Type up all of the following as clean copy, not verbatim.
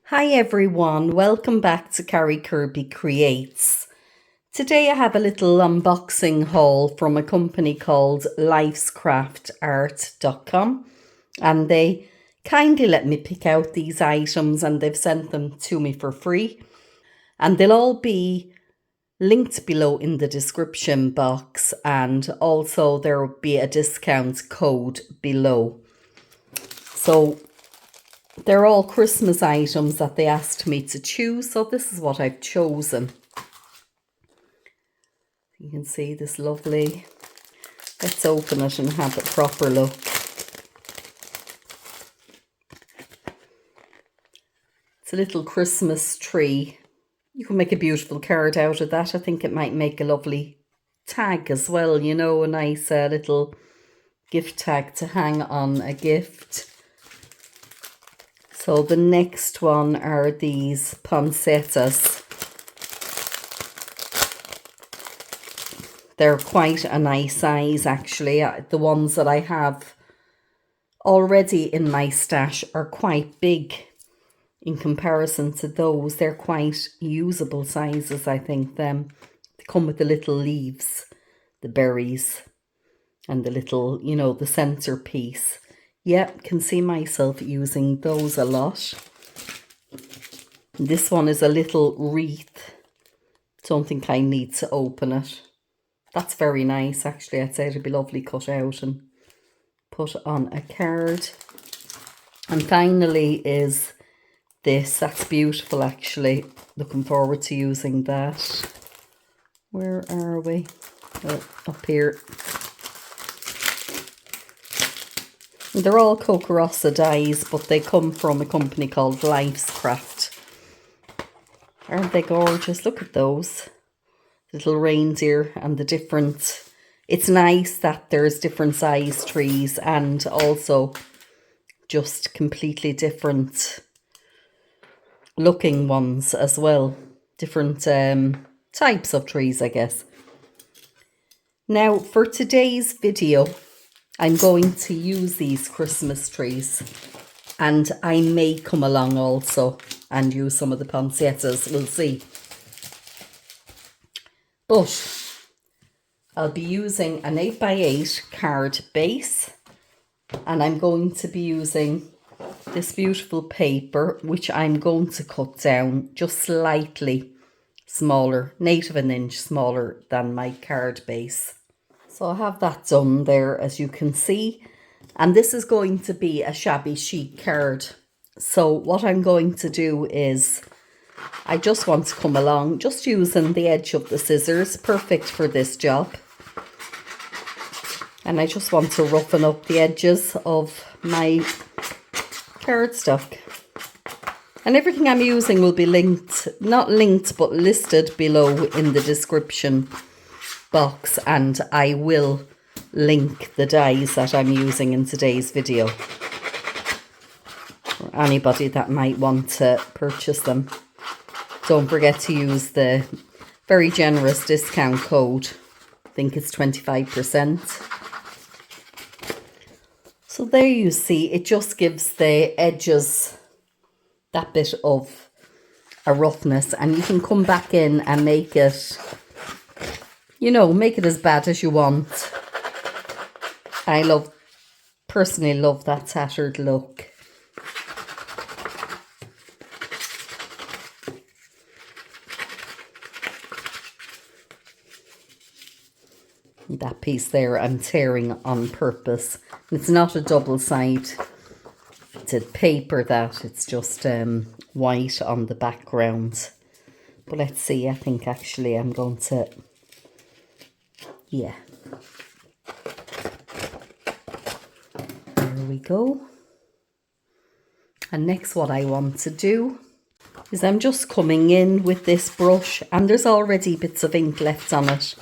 Hi everyone, welcome back to Carrie Kirby Creates. Today I have a little unboxing haul from a company called Lifescraftart.com, and they kindly let me pick out these items and they've sent them to me for free, and they'll all be linked below in the description box, and also there will be a discount code below. So they're all Christmas items that they asked me to choose, so this is what I've chosen. You can see this lovely. Let's open it and have a proper look. It's a little Christmas tree. You can make a beautiful card out of that. I think it might make a lovely tag as well, you know, a nice little gift tag to hang on a gift. So the next one are these poinsettias. They're quite a nice size actually. The ones that I have already in my stash are quite big in comparison to those. They're quite usable sizes, I think. They come with the little leaves, the berries, and the little, you know, the centerpiece. Yeah, can see myself using those a lot. This one is a little wreath. Don't think I need to open it. That's very nice, actually. I'd say it'd be lovely cut out and put on a card. And finally is this. That's beautiful, actually. Looking forward to using that. Where are we? Oh, up here. They're all Coca-Rosa dies, but they come from a company called Lifescraft. Aren't they gorgeous? Look at those. Little reindeer and the different... It's nice that there's different size trees and also just completely different looking ones as well. Different types of trees, I guess. Now, for today's video, I'm going to use these Christmas trees, and I may come along also and use some of the poinsettias, we'll see. But I'll be using an 8x8 card base, and I'm going to be using this beautiful paper, which I'm going to cut down just slightly smaller, native an inch smaller than my card base. So I have that done there, as you can see. And this is going to be a Shabby Chic card. So what I'm going to do is, I just want to come along, just using the edge of the scissors, perfect for this job. And I just want to roughen up the edges of my cardstock. And everything I'm using will be linked, not linked, but listed below in the description box, and I will link the dies that I'm using in today's video for anybody that might want to purchase them. Don't forget to use the very generous discount code. I think it's 25%. So there you see, it just gives the edges that bit of a roughness, and you can come back in and make it, you know, make it as bad as you want. I personally love that tattered look. That piece there I'm tearing on purpose. It's not a double-sided paper, that it's just white on the background. But let's see, I think actually I'm going to, yeah. There we go. And next what I want to do is I'm just coming in with this brush, and there's already bits of ink left on it.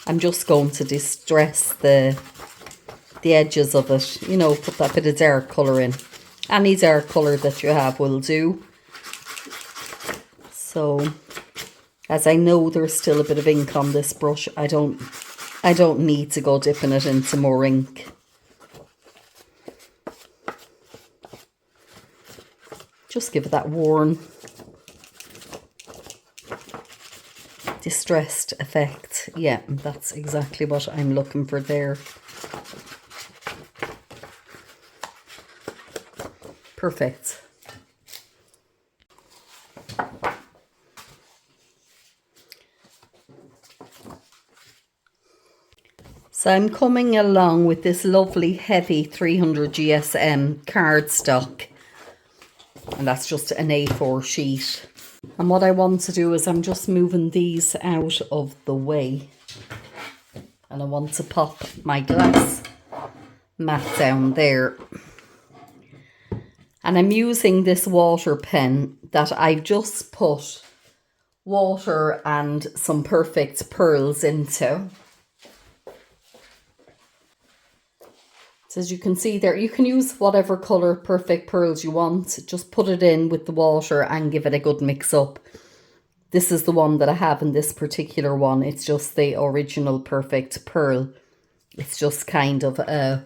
I'm just going to distress the edges of it, you know, put that bit of dark colour in. Any dark colour that you have will do. So, as I know there's still a bit of ink on this brush, I don't need to go dipping it into more ink. Just give it that worn, distressed effect. Yeah, that's exactly what I'm looking for there. Perfect. So I'm coming along with this lovely heavy 300 GSM cardstock, and that's just an A4 sheet. And what I want to do is I'm just moving these out of the way, and I want to pop my glass mat down there. And I'm using this water pen that I've just put water and some perfect pearls into. So as you can see there, you can use whatever colour perfect pearls you want. Just put it in with the water and give it a good mix up. This is the one that I have in this particular one. It's just the original perfect pearl. It's just kind of a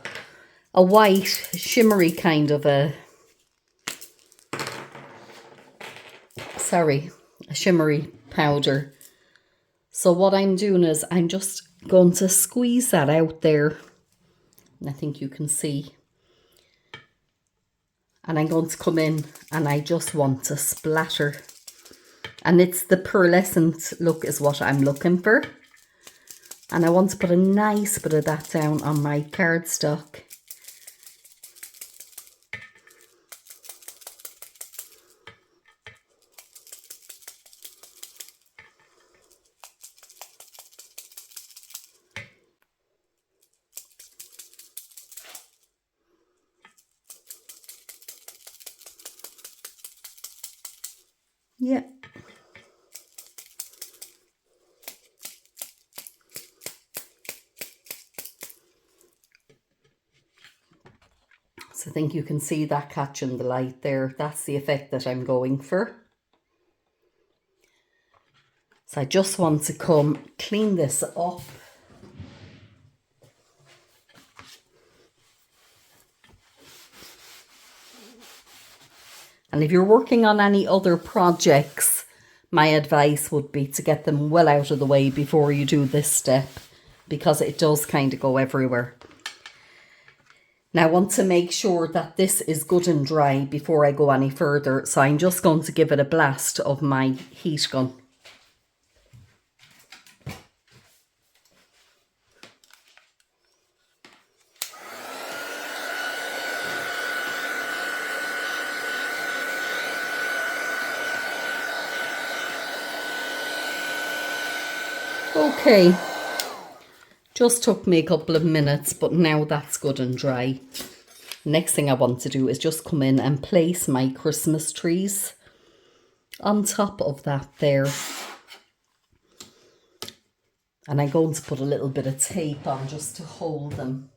white, shimmery kind of a shimmery powder. So what I'm doing is I'm just going to squeeze that out there. And I think you can see. And I'm going to come in and I just want to splatter. And it's the pearlescent look is what I'm looking for. And I want to put a nice bit of that down on my cardstock. Yeah. So I think you can see that catching the light there. That's the effect that I'm going for. So I just want to come clean this up. And if you're working on any other projects, my advice would be to get them well out of the way before you do this step, because it does kind of go everywhere. Now I want to make sure that this is good and dry before I go any further. So I'm just going to give it a blast of my heat gun. Okay, just took me a couple of minutes, but now that's good and dry. Next thing I want to do is just come in and place my Christmas trees on top of that there. And I'm going to put a little bit of tape on just to hold them.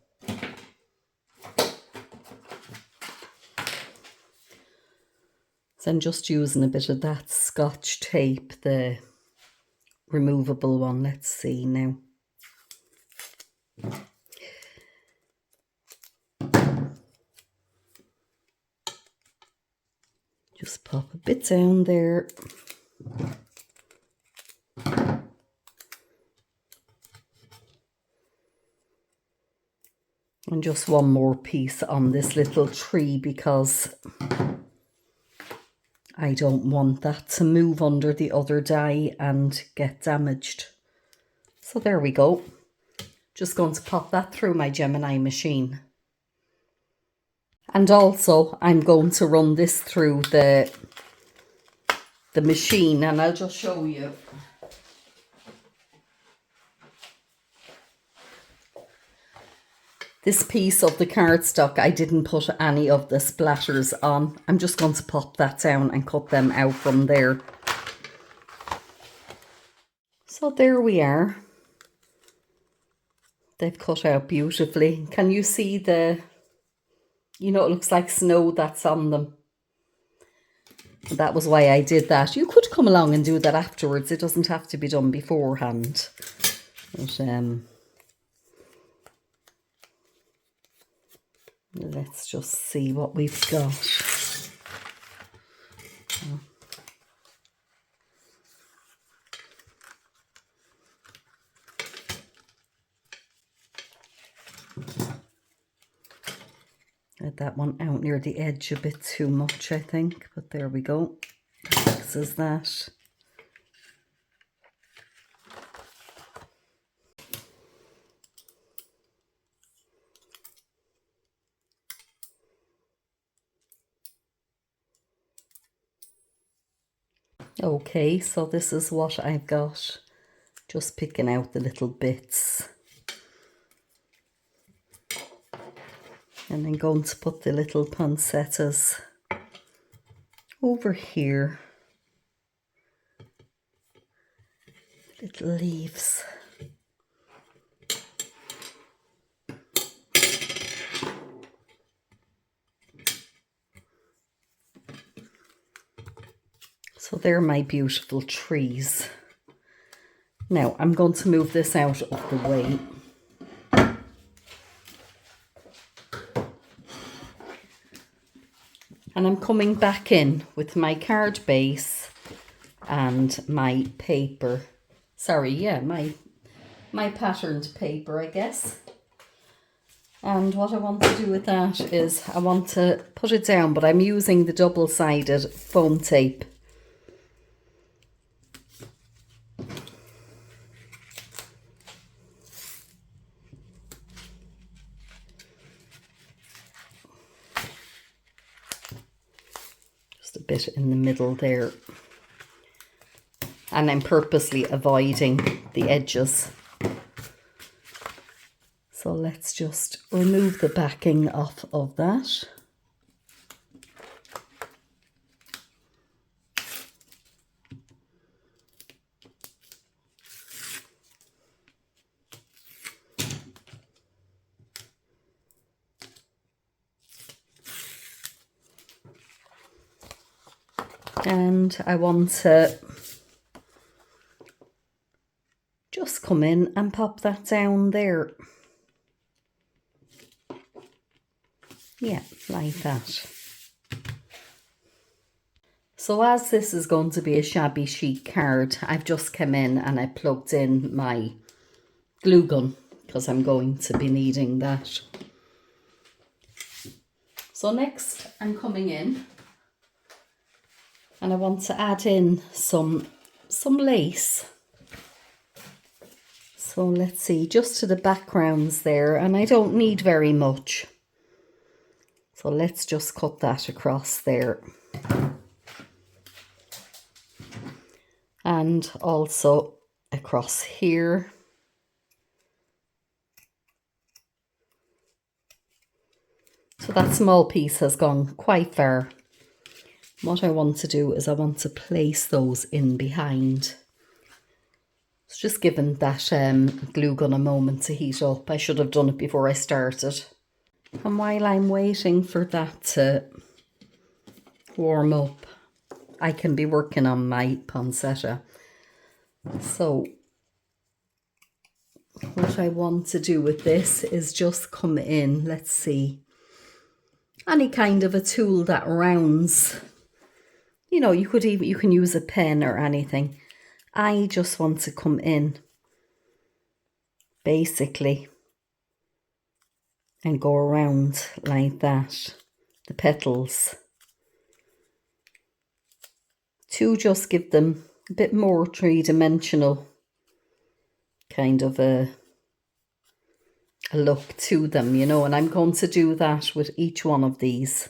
So I'm just using a bit of that Scotch tape, the removable one. Let's see now. Just pop a bit down there. And just one more piece on this little tree because I don't want that to move under the other die and get damaged. So there we go. Just going to pop that through my Gemini machine. And also I'm going to run this through the machine, and I'll just show you. This piece of the cardstock, I didn't put any of the splatters on. I'm just going to pop that down and cut them out from there. So there we are. They've cut out beautifully. Can you see the, you know, it looks like snow that's on them. That was why I did that. You could come along and do that afterwards. It doesn't have to be done beforehand. But, let's just see what we've got. Let that one out near the edge a bit too much, I think, but there we go. Fixes that. Okay, so this is what I've got. Just picking out the little bits. And then going to put the little poinsettias over here. Little leaves. So they're my beautiful trees. Now I'm going to move this out of the way. And I'm coming back in with my card base and my paper. Sorry, yeah, my patterned paper, I guess. And what I want to do with that is I want to put it down, but I'm using the double-sided foam tape. Just a bit in the middle there. And I'm purposely avoiding the edges. So let's just remove the backing off of that. And I want to just come in and pop that down there. Yeah, like that. So as this is going to be a shabby chic card, I've just come in and I plugged in my glue gun because I'm going to be needing that. So next I'm coming in and I want to add in some lace. So let's see, just to the backgrounds there, and I don't need very much. So let's just cut that across there. And also across here. So that small piece has gone quite far. What I want to do is I want to place those in behind. It's just given that glue gun a moment to heat up. I should have done it before I started. And while I'm waiting for that to warm up, I can be working on my poinsettia. So what I want to do with this is just come in, let's see, any kind of a tool that rounds. You know, you can use a pen or anything. I just want to come in basically and go around like that, the petals, to just give them a bit more three-dimensional kind of a look to them, you know, and I'm going to do that with each one of these.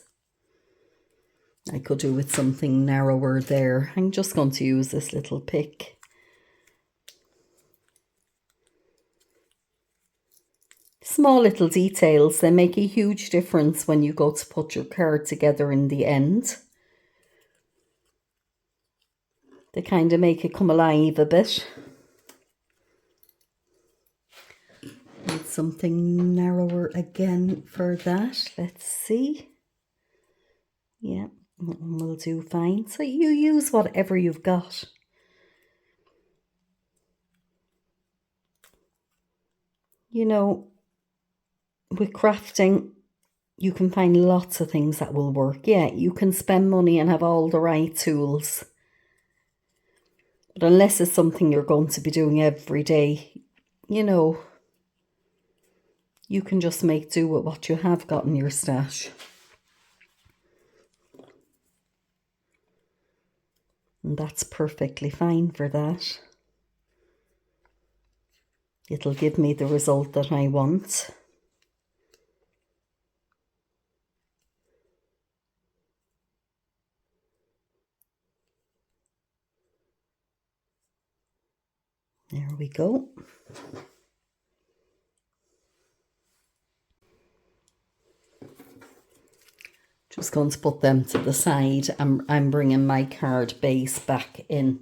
I could do with something narrower there. I'm just going to use this little pick. Small little details, they make a huge difference when you go to put your card together in the end. They kind of make it come alive a bit. Need something narrower again for that. Let's see. Yeah, that one will do fine. So you use whatever you've got. You know, with crafting, you can find lots of things that will work. Yeah, you can spend money and have all the right tools. But unless it's something you're going to be doing every day, you know, you can just make do with what you have got in your stash. And that's perfectly fine for that. It'll give me the result that I want. There we go. Just going to put them to the side. I'm bringing my card base back in.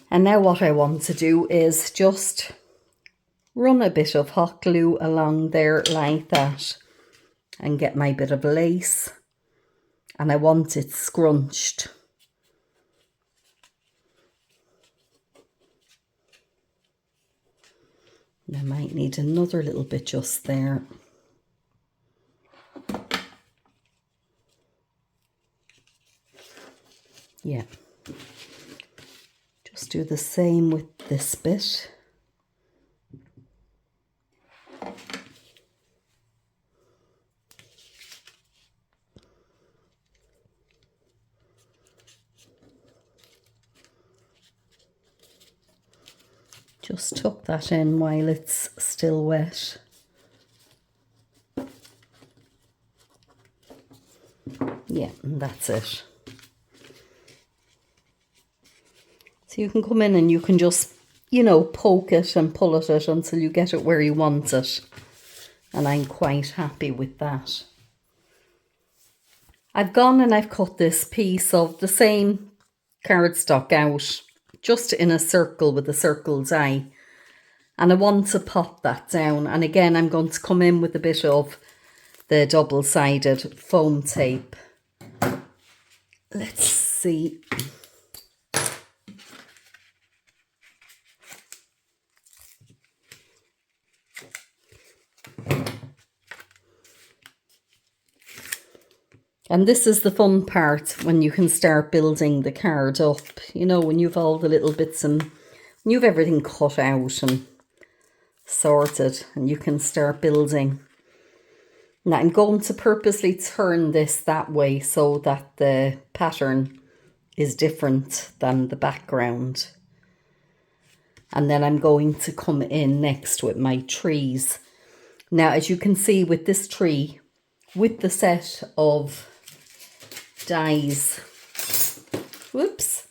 And now what I want to do is just run a bit of hot glue along there like that and get my bit of lace. And I want it scrunched. I might need another little bit just there. Yeah. Just do the same with this bit. Just tuck that in while it's still wet. Yeah, and that's it. So you can come in and you can just, you know, poke it and pull at it until you get it where you want it. And I'm quite happy with that. I've gone and I've cut this piece of the same cardstock out, just in a circle with a circle's eye. And I want to pop that down. And again, I'm going to come in with a bit of the double-sided foam tape. Let's see. And this is the fun part when you can start building the card up. You know, when you've all the little bits and when you've everything cut out and sorted and you can start building. Now I'm going to purposely turn this that way so that the pattern is different than the background. And then I'm going to come in next with my trees. Now, as you can see with this tree, with the set of dies, whoops,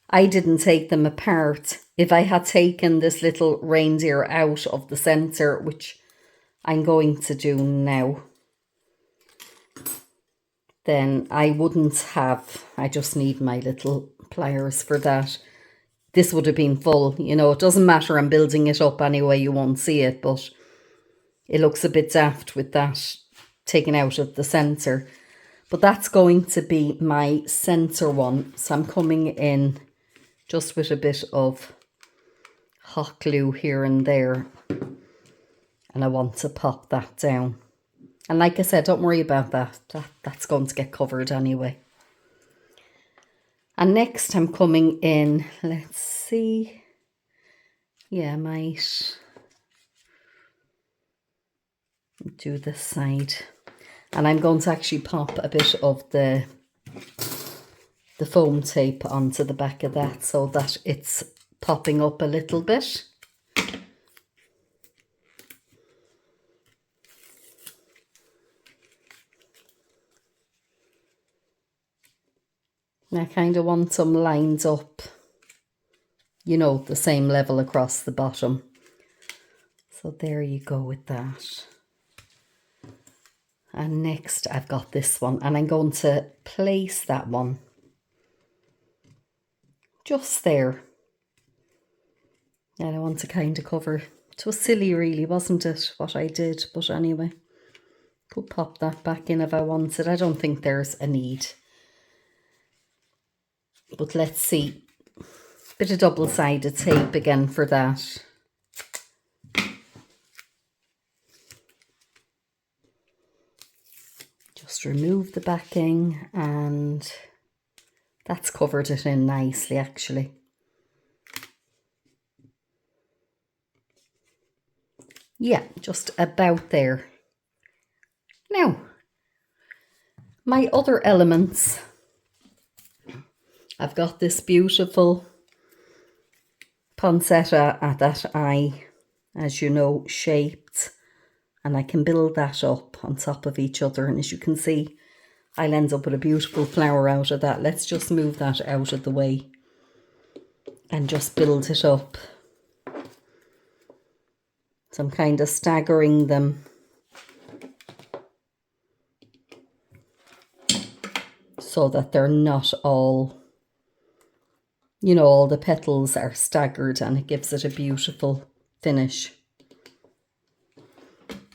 I didn't take them apart. If I had taken this little reindeer out of the center, which I'm going to do now, then I wouldn't have, I just need my little pliers for that. This would have been full, you know, it doesn't matter, I'm building it up anyway, you won't see it, but it looks a bit daft with that taken out of the center. But that's going to be my center one. So I'm coming in just with a bit of hot glue here and there. And I want to pop that down. And like I said, don't worry about that. That's going to get covered anyway. And next I'm coming in, let's see. Yeah, I might do this side. And I'm going to actually pop a bit of the foam tape onto the back of that so that it's popping up a little bit. And I kind of want them lined up, you know, the same level across the bottom. So there you go with that. And next I've got this one, and I'm going to place that one just there. And I want to kind of cover. It was silly really, wasn't it, what I did? But anyway, could pop that back in if I wanted. I don't think there's a need. But let's see. Bit of double-sided tape again for that. Just remove the backing, and that's covered it in nicely actually. Yeah, just about there. Now, my other elements. I've got this beautiful poinsettia that I, as you know, shaped, and I can build that up on top of each other. And as you can see, I'll end up with a beautiful flower out of that. Let's just move that out of the way and just build it up. So I'm kind of staggering them so that they're not all, you know, all the petals are staggered, and it gives it a beautiful finish.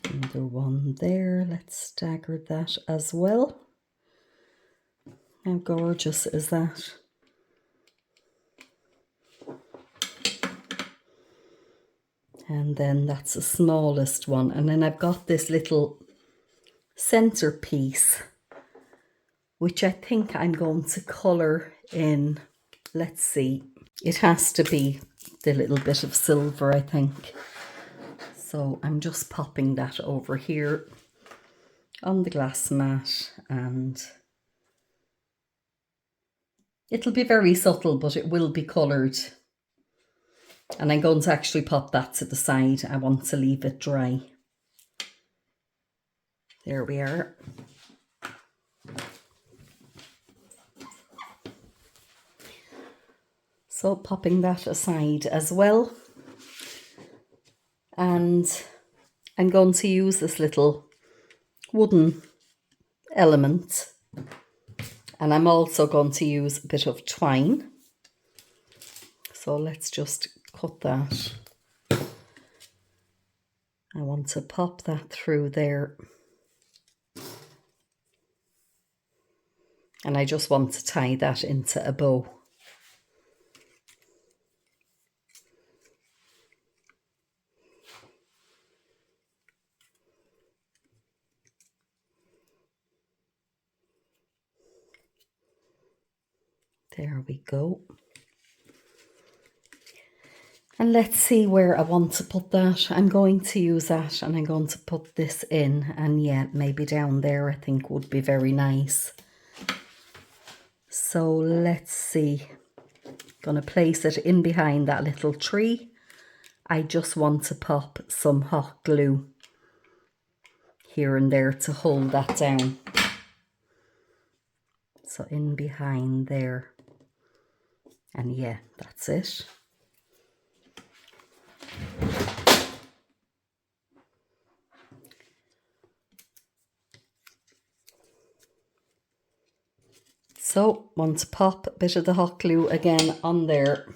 Another one there. Let's stagger that as well. How gorgeous is that? And then that's the smallest one. And then I've got this little centerpiece, which I think I'm going to colour in, let's see, it has to be the little bit of silver, I think. So I'm just popping that over here on the glass mat, and it'll be very subtle, but it will be coloured. And I'm going to actually pop that to the side. I want to leave it dry. There we are. So popping that aside as well. And I'm going to use this little wooden element. And I'm also going to use a bit of twine. So let's just cut that. I want to pop that through there. And I just want to tie that into a bow. There we go. And let's see where I want to put that. I'm going to use that, and I'm going to put this in, and yeah, maybe down there I think would be very nice. So let's see. Gonna place it in behind that little tree. I just want to pop some hot glue here and there to hold that down. So in behind there. And yeah, that's it. So, want to pop a bit of the hot glue again on there.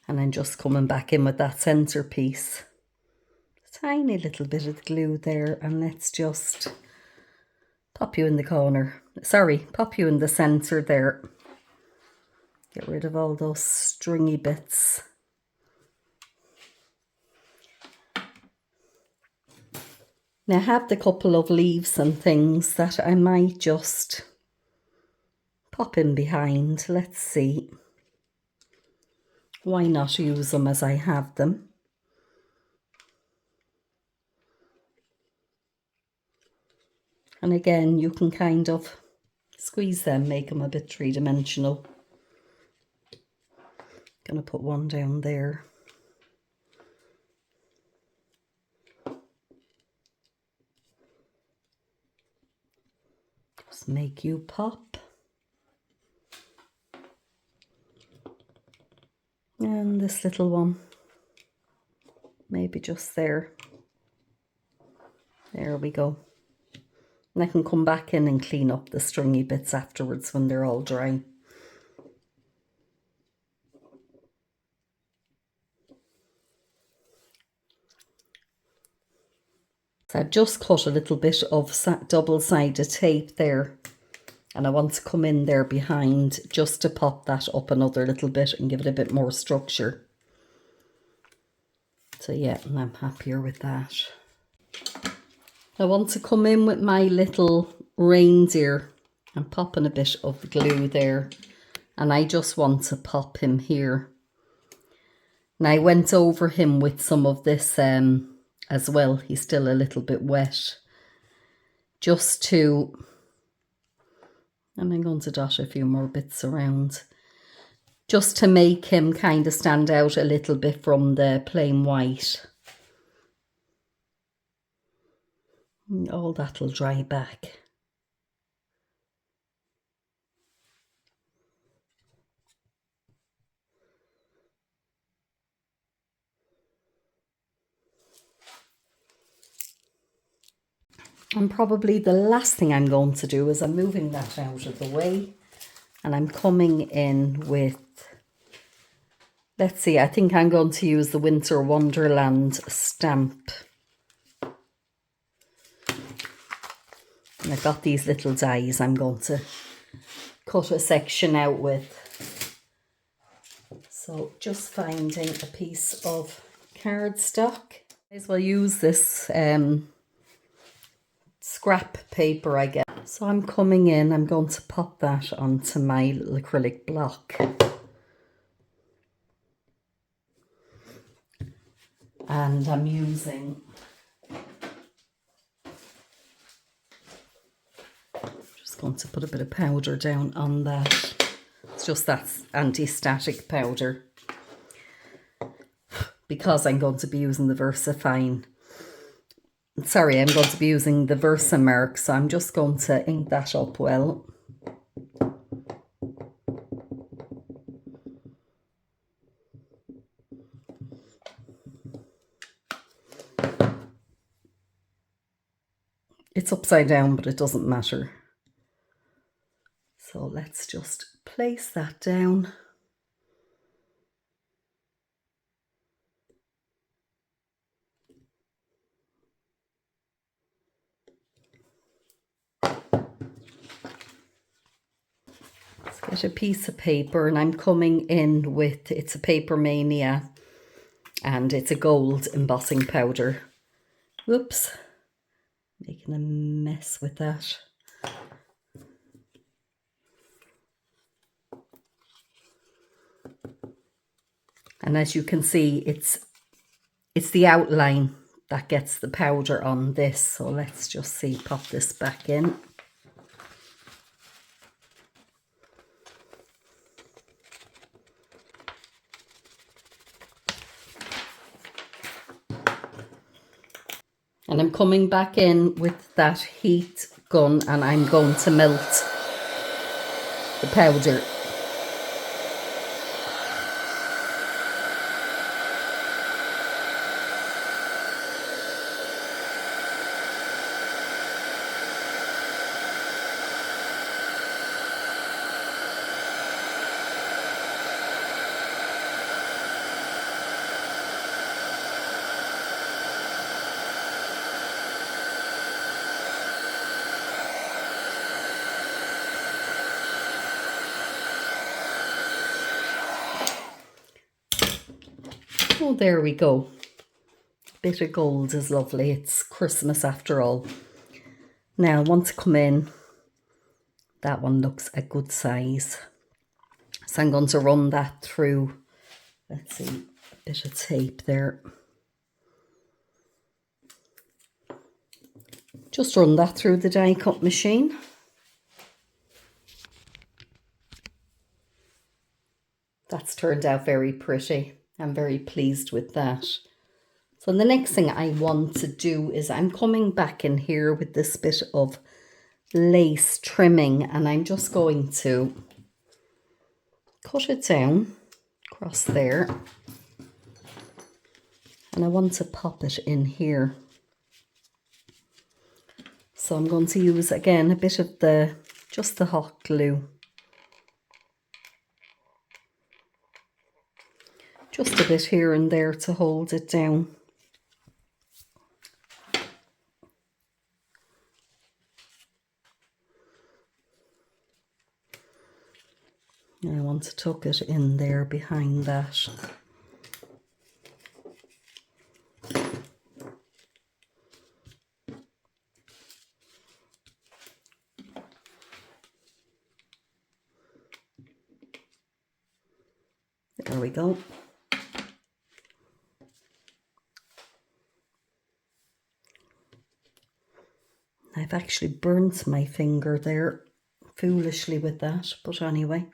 And then just coming back in with that centerpiece. Tiny little bit of glue there, and let's just pop you in the corner. Sorry, pop you in the center there. Get rid of all those stringy bits. Now I have the couple of leaves and things that I might just pop in behind. Let's see. Why not use them as I have them? And again, you can kind of squeeze them, make them a bit three-dimensional. Gonna put one down there. Just make you pop. And this little one, maybe just there. There we go. And I can come back in and clean up the stringy bits afterwards when they're all dry. So I've just cut a little bit of double-sided tape there And I want to come in there behind just to pop that up another little bit and give it a bit more structure. So yeah, and I'm happier with that. I want to come in with my little reindeer. I'm popping a bit of glue there. And I just want to pop him here. And I went over him with some of this as well. He's still a little bit wet. Just to, and I'm going to dot a few more bits around. Just to make him kind of stand out a little bit from the plain white. And all that'll dry back. And probably the last thing I'm going to do is I'm moving that out of the way. And I'm coming in with, let's see, I think I'm going to use the Winter Wonderland stamp. And I've got these little dies I'm going to cut a section out with. So just finding a piece of cardstock. May as well use this scrap paper I get. So I'm coming in, I'm going to pop that onto my little acrylic block. And I'm using, just going to put a bit of powder down on that. It's just that anti-static powder. Because I'm going to be using the VersaFine. Sorry, I'm going to be using the Versamark, so I'm just going to ink that up well. It's upside down, but it doesn't matter. So let's just place that down. Let's get a piece of paper, and I'm coming in with, it's a Paper Mania, and it's a gold embossing powder. Whoops, making a mess with that. And as you can see, it's the outline that gets the powder on this. So let's just see, pop this back in. And I'm coming back in with that heat gun, and I'm going to melt the powder. Oh, there we go. Bit of gold is lovely. It's Christmas after all. Now I want to come in. That one looks a good size. So I'm going to run that through. Let's see, a bit of tape there. Just run that through the die cut machine. That's turned out very pretty. I'm very pleased with that. So the next thing I want to do is I'm coming back in here with this bit of lace trimming, and I'm just going to cut it down across there. And I want to pop it in here. So I'm going to use again a bit of just the hot glue. Just a bit here and there to hold it down. I want to tuck it in there behind that. There we go. I've actually burnt my finger there foolishly with that, but anyway.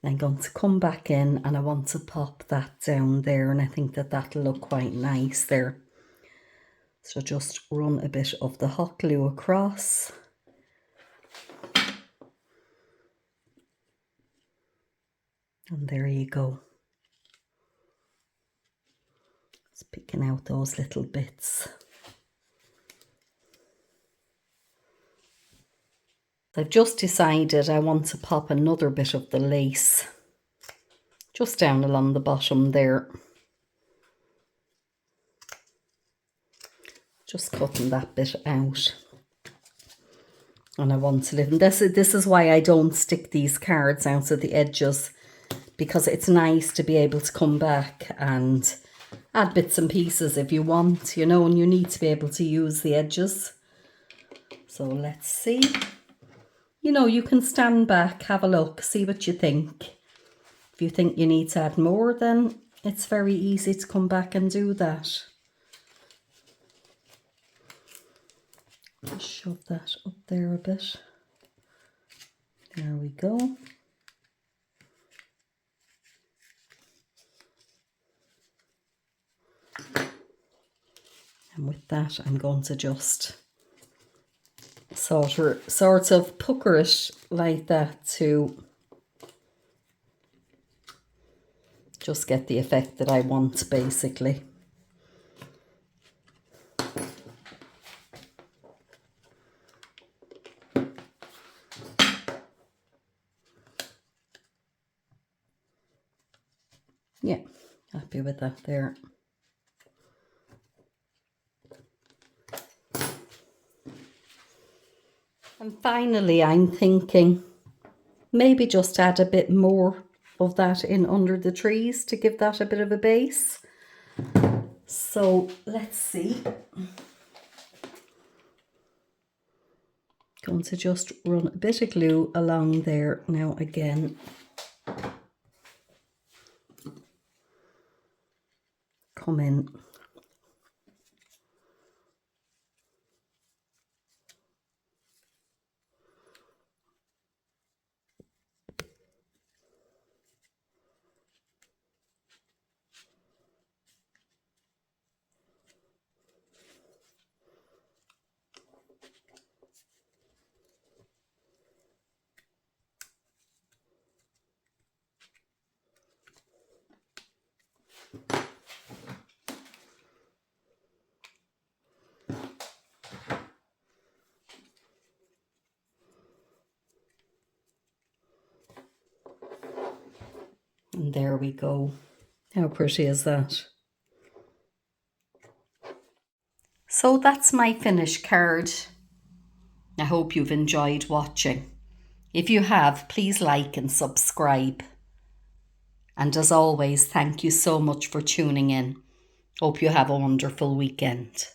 I'm going to come back in and I want to pop that down there, and I think that that'll look quite nice there. So just run a bit of the hot glue across. And there you go. Just picking out those little bits. I've just decided I want to pop another bit of the lace just down along the bottom there. Just cutting that bit out. And I want to leave, and this is why I don't stick these cards out at the edges, because it's nice to be able to come back and add bits and pieces if you want, you know, and you need to be able to use the edges. So let's see. You know, you can stand back, have a look, see what you think. If you think you need to add more, then it's very easy to come back and do that. Just shove that up there a bit. There we go. And with that, I'm going to just sort of pucker it like that to just get the effect that I want, basically. Yeah, happy with that there. And finally, I'm thinking maybe just add a bit more of that in under the trees to give that a bit of a base. So let's see. Going to just run a bit of glue along there now again. Come in. And there we go. How pretty is that? So that's my finished card. I hope you've enjoyed watching. If you have, please like and subscribe. And as always, thank you so much for tuning in. Hope you have a wonderful weekend.